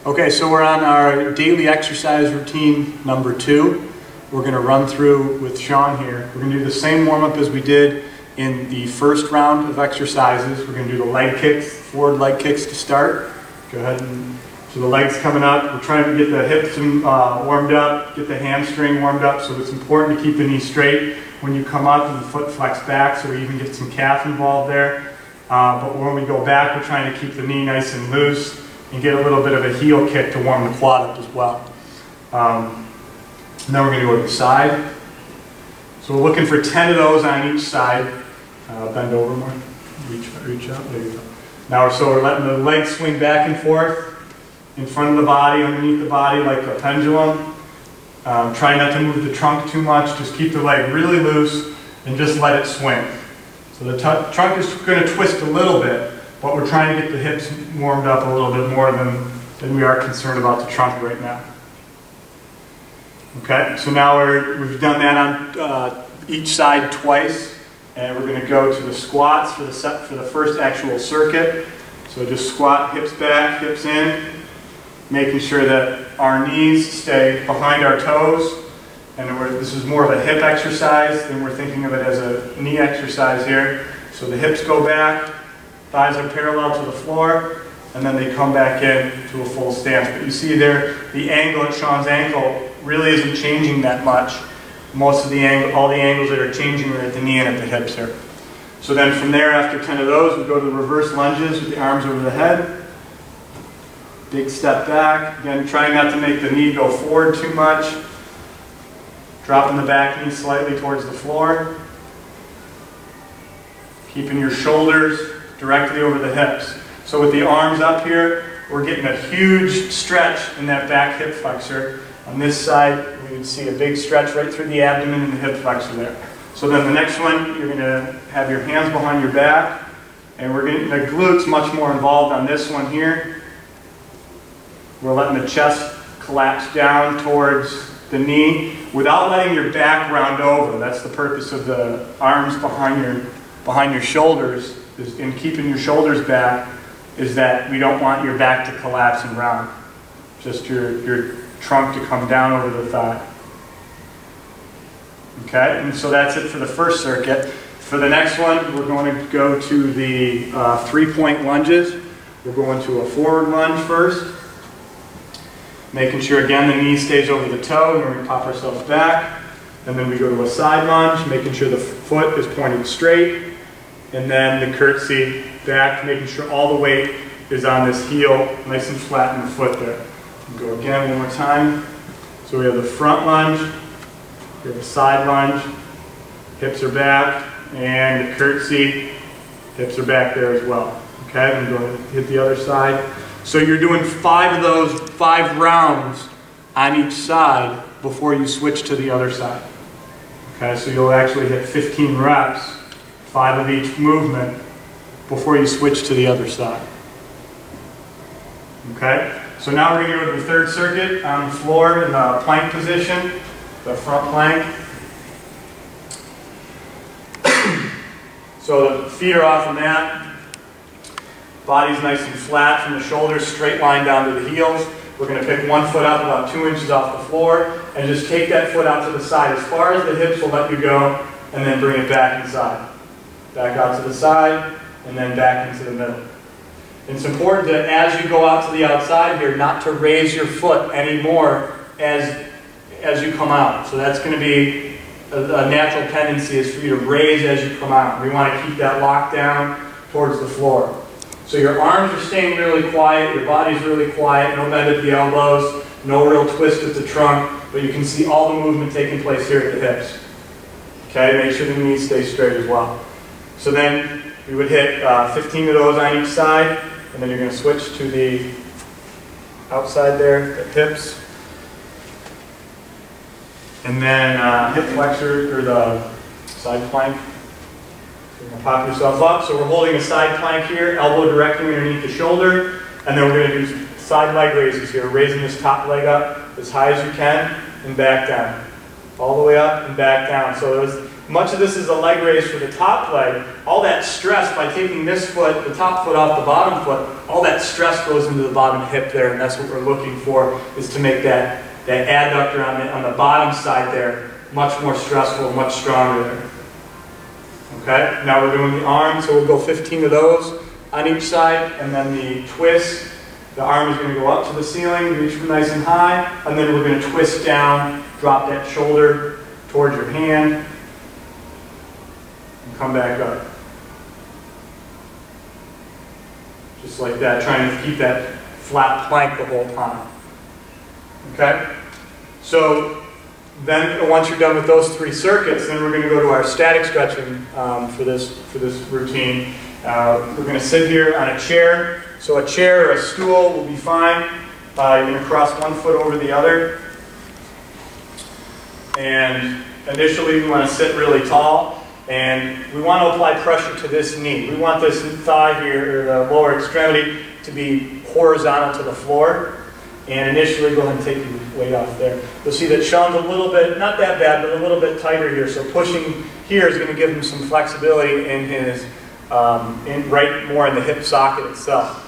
Okay, so we're on our daily exercise routine number 2. We're going to run through with Sean here. We're going to do the same warm-up as we did in the first round of exercises. We're going to do the leg kicks, forward leg kicks to start. Go ahead and, so the legs coming up. We're trying to get the hips warmed up, get the hamstring warmed up, so it's important to keep the knee straight when you come up and the foot flex back, so we even get some calf involved there. But when we go back, we're trying to keep the knee nice and loose and get a little bit of a heel kick to warm the quad up as well. And then we're going to go to the side. So we're looking for 10 of those on each side. Bend over more. Reach up. There you go. Now we're letting the legs swing back and forth in front of the body, underneath the body like a pendulum. Try not to move the trunk too much. Just keep the leg really loose and just let it swing. So the trunk is going to twist a little bit, but we're trying to get the hips warmed up a little bit more than we are concerned about the trunk right now. Okay, so now we've done that on each side twice, and we're going to go to the squats for the first actual circuit. So just squat, hips back, hips in, making sure that our knees stay behind our toes. And this is more of a hip exercise than we're thinking of it as a knee exercise here. So the hips go back, thighs are parallel to the floor, and then they come back in to a full stance. But you see there, the angle at Sean's ankle really isn't changing that much. Most of the angle, all the angles that are changing are at the knee and at the hips here. So then from there, after 10 of those, we go to the reverse lunges with the arms over the head. Big step back. Again, trying not to make the knee go forward too much. Dropping the back knee slightly towards the floor. Keeping your shoulders directly over the hips. So with the arms up here, we're getting a huge stretch in that back hip flexor. On this side, we can see a big stretch right through the abdomen and the hip flexor there. So then the next one, you're going to have your hands behind your back, and we're getting the glutes much more involved on this one here. We're letting the chest collapse down towards the knee without letting your back round over. That's the purpose of the arms behind your shoulders, in keeping your shoulders back, is that we don't want your back to collapse and round. Just your trunk to come down over the thigh. Okay, and so that's it for the first circuit. For the next one, we're going to go to the 3-point lunges. We're going to a forward lunge first. Making sure, again, the knee stays over the toe, and then we pop ourselves back. And then we go to a side lunge, making sure the foot is pointing straight. And then the curtsy back, making sure all the weight is on this heel, nice and flat in the foot there. And go again one more time. So we have the front lunge, we have the side lunge, hips are back, and the curtsy, hips are back there as well. Okay, and go ahead and hit the other side. So you're doing 5 of those 5 rounds on each side before you switch to the other side. Okay, so you'll actually hit 15 reps, 5 of each movement, before you switch to the other side. Okay, so now we're going to go to the third circuit on the floor in the plank position, the front plank. So the feet are off the mat. Body's nice and flat from the shoulders, straight line down to the heels. We're going to pick one foot up about 2 inches off the floor and just take that foot out to the side as far as the hips will let you go, and then bring it back inside. Back out to the side and then back into the middle. It's important that as you go out to the outside here, not to raise your foot anymore as you come out. So that's going to be a natural tendency, is for you to raise as you come out. We want to keep that locked down towards the floor. So your arms are staying really quiet, your body's really quiet, no bend at the elbows, no real twist at the trunk, but you can see all the movement taking place here at the hips. Okay, make sure the knees stay straight as well. So then we would hit 15 of those on each side, and then you're going to switch to the outside there, the hips. And then hip flexor, or the side plank. You're going to pop yourself up. So we're holding a side plank here, elbow directly underneath the shoulder, and then we're going to do side leg raises here, raising this top leg up as high as you can and back down. All the way up and back down. So much of this is a leg raise for the top leg. All that stress, by taking this foot, the top foot off the bottom foot, all that stress goes into the bottom hip there, and that's what we're looking for, is to make that adductor on the bottom side there much more stressful, much stronger there. Okay, now we're doing the arm, so we'll go 15 of those on each side, and then the twist. The arm is going to go up to the ceiling, reach them nice and high, and then we're going to twist down, drop that shoulder towards your hand, and come back up. Just like that, trying to keep that flat plank the whole time. Okay? So then once you're done with those 3 circuits, then we're going to go to our static stretching for this routine. We're going to sit here on a chair. So a chair or a stool will be fine. You're going to cross one foot over the other. And initially we want to sit really tall. And we want to apply pressure to this knee. We want this thigh here, or the lower extremity, to be horizontal to the floor. And initially, go ahead and take your weight off there. You'll see that Sean's a little bit, not that bad, but a little bit tighter here. So pushing here is going to give him some flexibility in his, right more in the hip socket itself.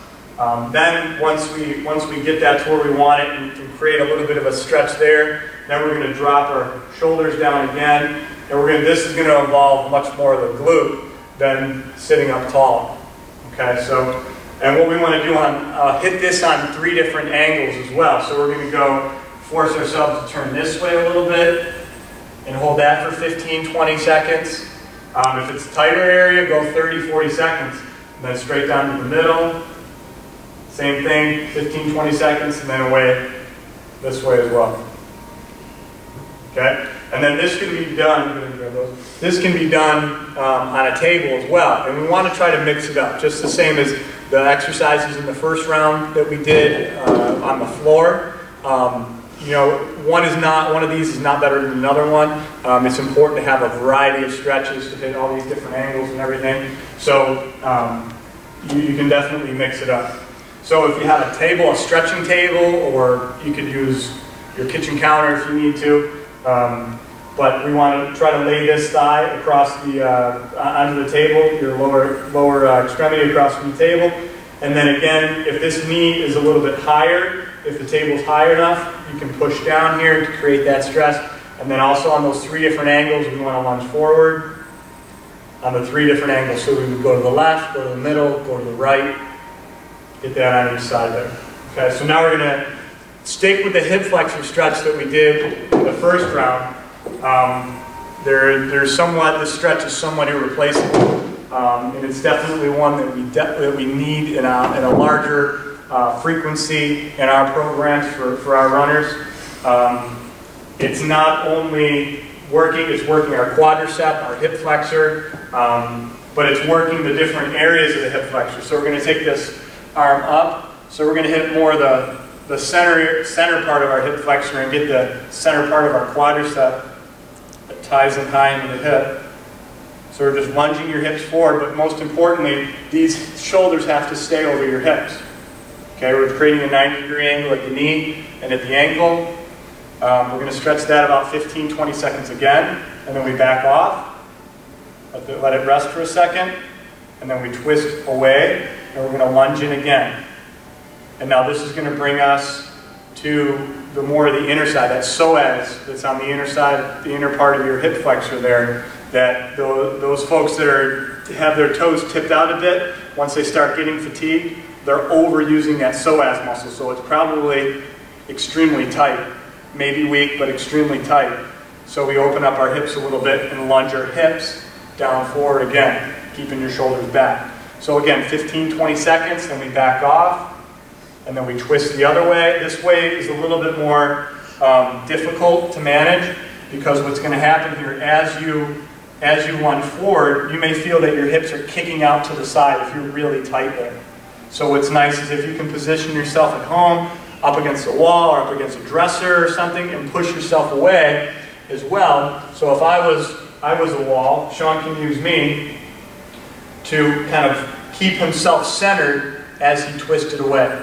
Then once we get that to where we want it and can create a little bit of a stretch there, then we're going to drop our shoulders down again. And this is going to involve much more of the glute than sitting up tall. Okay, so. And what we want to do hit this on 3 different angles as well. So we're going to force ourselves to turn this way a little bit and hold that for 15, 20 seconds. If it's a tighter area, go 30, 40 seconds. And then straight down to the middle. Same thing, 15, 20 seconds, and then away this way as well. Okay? And then this can be done, this can be done on a table as well. And we want to try to mix it up, just the same as the exercises in the first round that we did on the floor. You know, one of these is not better than another one. It's important to have a variety of stretches to hit all these different angles and everything. So you can definitely mix it up. So if you have a table, a stretching table, or you could use your kitchen counter if you need to. But we want to try to lay this thigh across the onto the table, your lower extremity across from the table. And then again, if this knee is a little bit higher, if the table's high enough, you can push down here to create that stress. And then also on those 3 different angles, we want to lunge forward on the 3 different angles. So we would go to the left, go to the middle, go to the right, get that on each side there. Okay, so now we're going to stick with the hip flexor stretch that we did in the first round. This stretch is somewhat irreplaceable, and it's definitely one that we need in a larger frequency in our programs for our runners. It's not only it's working our quadricep, our hip flexor, but it's working the different areas of the hip flexor. So we're going to take this arm up, so we're going to hit more the center part of our hip flexor and get the center part of our quadricep that ties them high into the hip. So we're just lunging your hips forward, but most importantly, these shoulders have to stay over your hips. Okay, we're creating a 90-degree angle at the knee and at the ankle. We're going to stretch that about 15, 20 seconds again, and then we back off. Let it rest for a second, and then we twist away, and we're going to lunge in again. And now this is going to bring us to the more of the inner side, that psoas that's on the inner side, the inner part of your hip flexor there, that those folks that have their toes tipped out a bit, once they start getting fatigued, they're overusing that psoas muscle. So it's probably extremely tight, maybe weak, but extremely tight. So we open up our hips a little bit and lunge our hips down forward again, keeping your shoulders back. So again, 15, 20 seconds, then we back off, and then we twist the other way. This way is a little bit more difficult to manage, because what's going to happen here, as you lunge forward, you may feel that your hips are kicking out to the side if you're really tight there. So what's nice is if you can position yourself at home, up against a wall or up against a dresser or something, and push yourself away as well. So if I was a wall, Sean can use me to kind of keep himself centered as he twisted away.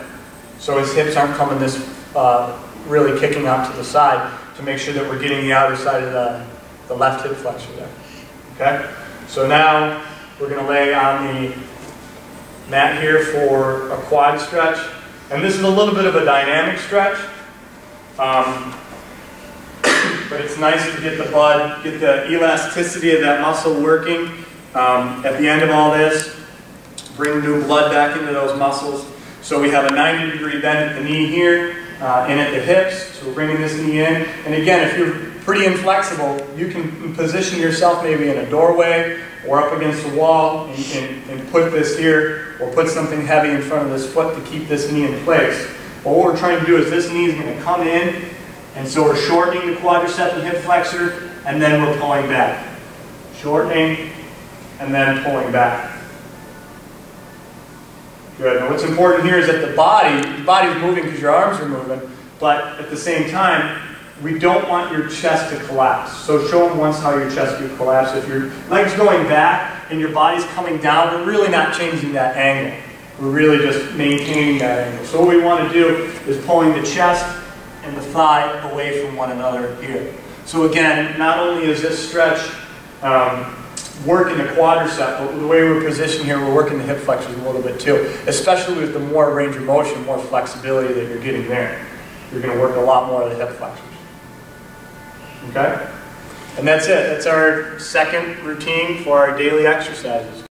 So his hips aren't coming this really kicking out to the side, to make sure that we're getting the outer side of the left hip flexor there. Okay? So now we're going to lay on the mat here for a quad stretch. And this is a little bit of a dynamic stretch. But it's nice to get the blood, get the elasticity of that muscle working. At the end of all this, bring new blood back into those muscles. So we have a 90-degree bend at the knee here, and at the hips. So we're bringing this knee in. And again, if you're pretty inflexible, you can position yourself maybe in a doorway or up against a wall and put this here, or put something heavy in front of this foot to keep this knee in place. But what we're trying to do is this knee is going to come in, and so we're shortening the quadricep and hip flexor, and then we're pulling back. Shortening, and then pulling back. Good. Now what's important here is that your body's moving because your arms are moving, but at the same time, we don't want your chest to collapse. So show them once how your chest could collapse. If your leg's going back and your body's coming down, we're really not changing that angle. We're really just maintaining that angle. So what we want to do is pulling the chest and the thigh away from one another here. So again, not only is this stretch working the quadricep, but the way we're positioned here, we're working the hip flexors a little bit too, especially with the more range of motion, more flexibility that you're getting there. You're going to work a lot more of the hip flexors. Okay? And that's it. That's our second routine for our daily exercises.